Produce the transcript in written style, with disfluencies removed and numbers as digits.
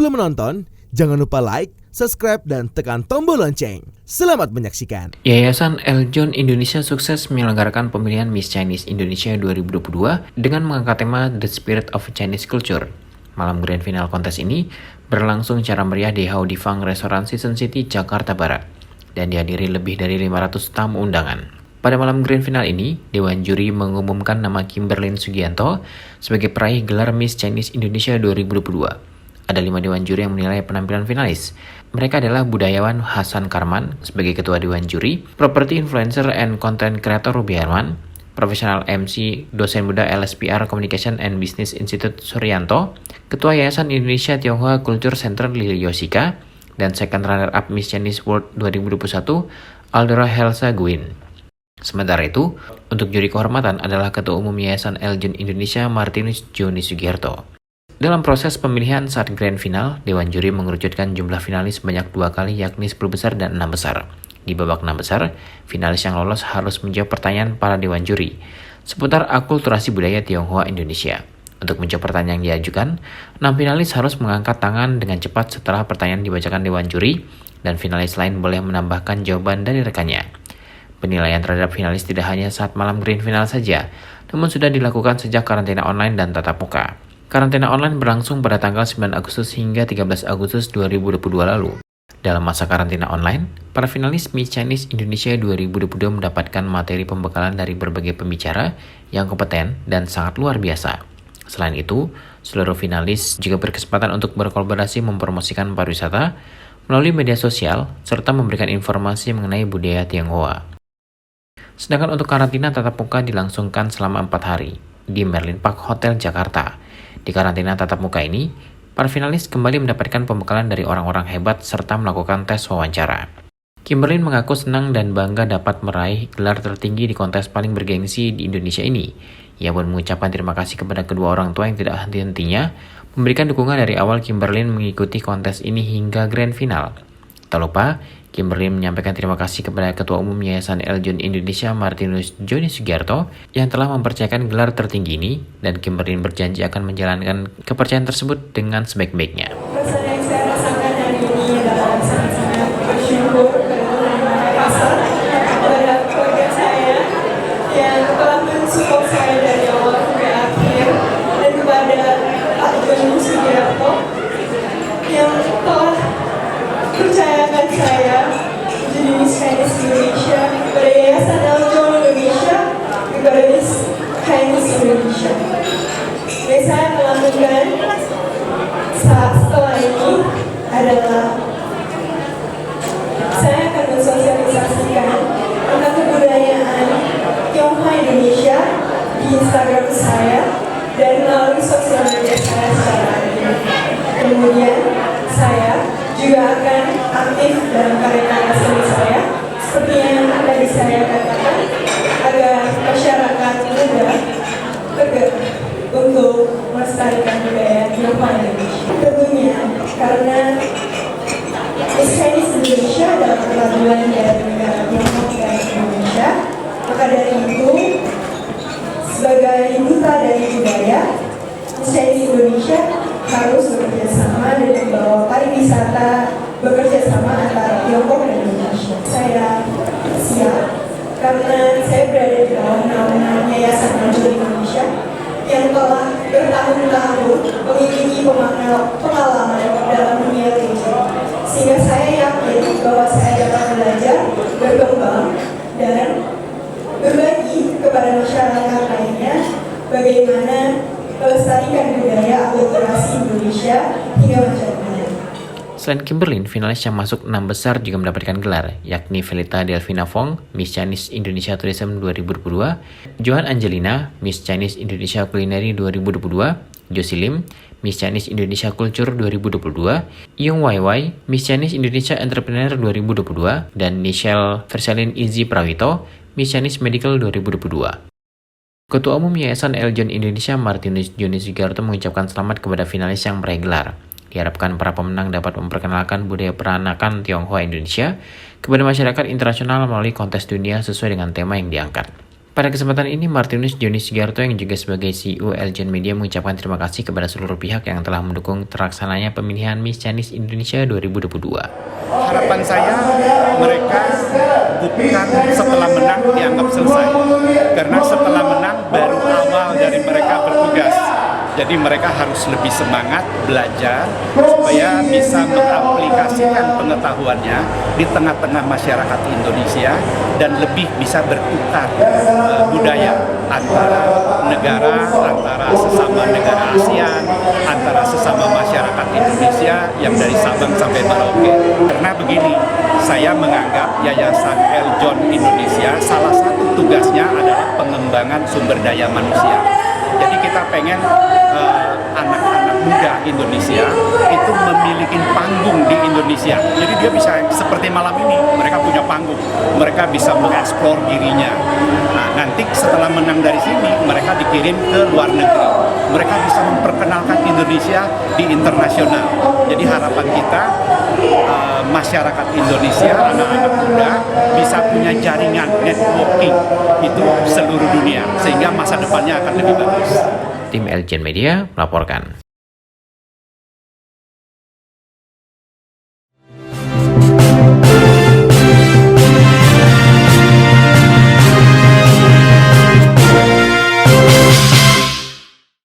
Sebelum menonton, jangan lupa like, subscribe, dan tekan tombol lonceng. Selamat menyaksikan. Yayasan Eljon Indonesia sukses menyelenggarakan pemilihan Miss Chinese Indonesia 2022 dengan mengangkat tema The Spirit of Chinese Culture. Malam grand final kontes ini berlangsung secara meriah di Haudifang Restoran Season City, Jakarta Barat, dan dihadiri lebih dari 500 tamu undangan. Pada malam grand final ini, Dewan Juri mengumumkan nama Kimberlyn Sugianto sebagai peraih gelar Miss Chinese Indonesia 2022. Ada 5 Dewan Juri yang menilai penampilan finalis. Mereka adalah budayawan Hasan Karman sebagai Ketua Dewan Juri, Property Influencer and Content Creator Ruby Herman, Profesional MC Dosen Muda LSPR Communication and Business Institute Suryanto, Ketua Yayasan Indonesia Tionghoa Culture Center Lili Yosika, dan second runner-up Miss Chinese World 2021 Aldora Helsa Guin. Sementara itu, untuk juri kehormatan adalah Ketua Umum Yayasan Eljon Indonesia Martinus Joni Sugiharto. Dalam proses pemilihan saat grand final, Dewan Juri mengerucutkan jumlah finalis banyak 2 kali yakni 10 besar dan 6 besar. Di babak 6 besar, finalis yang lolos harus menjawab pertanyaan para Dewan Juri seputar akulturasi budaya Tionghoa Indonesia. Untuk menjawab pertanyaan yang diajukan, 6 finalis harus mengangkat tangan dengan cepat setelah pertanyaan dibacakan Dewan Juri, dan finalis lain boleh menambahkan jawaban dari rekannya. Penilaian terhadap finalis tidak hanya saat malam grand final saja, namun sudah dilakukan sejak karantina online dan tatap muka. Karantina online berlangsung pada tanggal 9 Agustus hingga 13 Agustus 2022 lalu. Dalam masa karantina online, para finalis Miss Chinese Indonesia 2022 mendapatkan materi pembekalan dari berbagai pembicara yang kompeten dan sangat luar biasa. Selain itu, seluruh finalis juga berkesempatan untuk berkolaborasi mempromosikan pariwisata melalui media sosial serta memberikan informasi mengenai budaya Tionghoa. Sedangkan untuk karantina tatap muka dilangsungkan selama 4 hari di Merlin Park Hotel Jakarta. Di karantina tatap muka ini, para finalis kembali mendapatkan pembekalan dari orang-orang hebat serta melakukan tes wawancara. Kimberlyn mengaku senang dan bangga dapat meraih gelar tertinggi di kontes paling bergengsi di Indonesia ini. Ia pun mengucapkan terima kasih kepada kedua orang tua yang tidak henti-hentinya memberikan dukungan dari awal Kimberlyn mengikuti kontes ini hingga grand final. Tak lupa, Kimberlyn menyampaikan terima kasih kepada Ketua Umum Yayasan Eljon Indonesia Martinus Joni Sugiharto yang telah mempercayakan gelar tertinggi ini, dan Kimberlyn berjanji akan menjalankan kepercayaan tersebut dengan sebaik-baiknya. Pesan yang saya rasakan hari ini adalah sangat-sangat bersyukur kepada keluarga saya yang telah mensupport saya dari awal sampai akhir, dan kepada Pak Joni Sugiharto yang telah percayakan saya menjadi Miss Chinese Indonesia, kepada Yayasan Eljon Indonesia, kepada Miss Chinese Indonesia. Dan saya melakukan setelah ini adalah saya akan mensosialisasikan tentang kebudayaan Tionghoa Indonesia di Instagram saya dan melalui sosial media saya secara aktif. Kemudian saya juga akan aktif dalam karya-karya seni saya, seperti yang tadi saya katakan, agar masyarakat muda bergerak untuk melestarikan budaya Tionghoa Indonesia. Tentunya karena Miss Chinese Indonesia adalah perpaduan dari negara Tiongkok dan Indonesia, maka dari itu sebagai duta dari budaya, Miss Chinese Indonesia harus bekerja sama dan membawa pariwisata bekerja sama antara Tiongkok dan Indonesia. Saya siap karena saya berada di bawah naungan Yayasan Eljon Indonesia yang telah bertahun-tahun memiliki pengalaman dalam dunia tinju, sehingga saya yakin bahwa saya dapat belajar, berkembang, dan berbagi kepada masyarakat lainnya bagaimana melestarikan budaya akulturasi Indonesia hingga mancanegara. Selain Kimberlyn, finalis yang masuk 6 besar juga mendapatkan gelar, yakni Felita Delvina Fong, Miss Chinese Indonesia Tourism 2022, Johan Angelina, Miss Chinese Indonesia Culinary 2022, Josie Lim, Miss Chinese Indonesia Culture 2022, Yung Wai, Miss Chinese Indonesia Entrepreneur 2022, dan Michelle Versalin Izzy Prawito, Miss Chinese Medical 2022. Ketua Umum Yayasan Eljon Indonesia Martinus Joni Sugiharto mengucapkan selamat kepada finalis yang meraih gelar. Diharapkan para pemenang dapat memperkenalkan budaya peranakan Tionghoa Indonesia kepada masyarakat internasional melalui kontes dunia sesuai dengan tema yang diangkat. Pada kesempatan ini, Martinus Joni Sugiarto yang juga sebagai CEO Elgen Media mengucapkan terima kasih kepada seluruh pihak yang telah mendukung terlaksananya pemilihan Miss Chinese Indonesia 2022. Harapan saya mereka bukan setelah menang dianggap selesai, karena setelah menang baru awal dari mereka bertugas. Jadi mereka harus lebih semangat belajar supaya bisa mengaplikasikan pengetahuannya di tengah-tengah masyarakat Indonesia dan lebih bisa bertukar budaya antara negara, antara sesama negara ASEAN, antara sesama masyarakat Indonesia yang dari Sabang sampai Merauke. Karena begini, saya menganggap Yayasan Eljon Indonesia salah satu tugasnya adalah pengembangan sumber daya manusia. Jadi kita pengen anak-anak muda Indonesia itu memiliki panggung di Indonesia. Jadi dia bisa seperti malam ini, mereka punya panggung, mereka bisa mengeksplor dirinya. Nah, nanti setelah menang dari sini, mereka dikirim ke luar negeri. Mereka bisa memperkenalkan Indonesia di internasional. Jadi harapan kita masyarakat Indonesia, anak-anak muda bisa punya jaringan networking itu seluruh dunia, sehingga masa depannya akan lebih bagus. Tim Elgen Media melaporkan.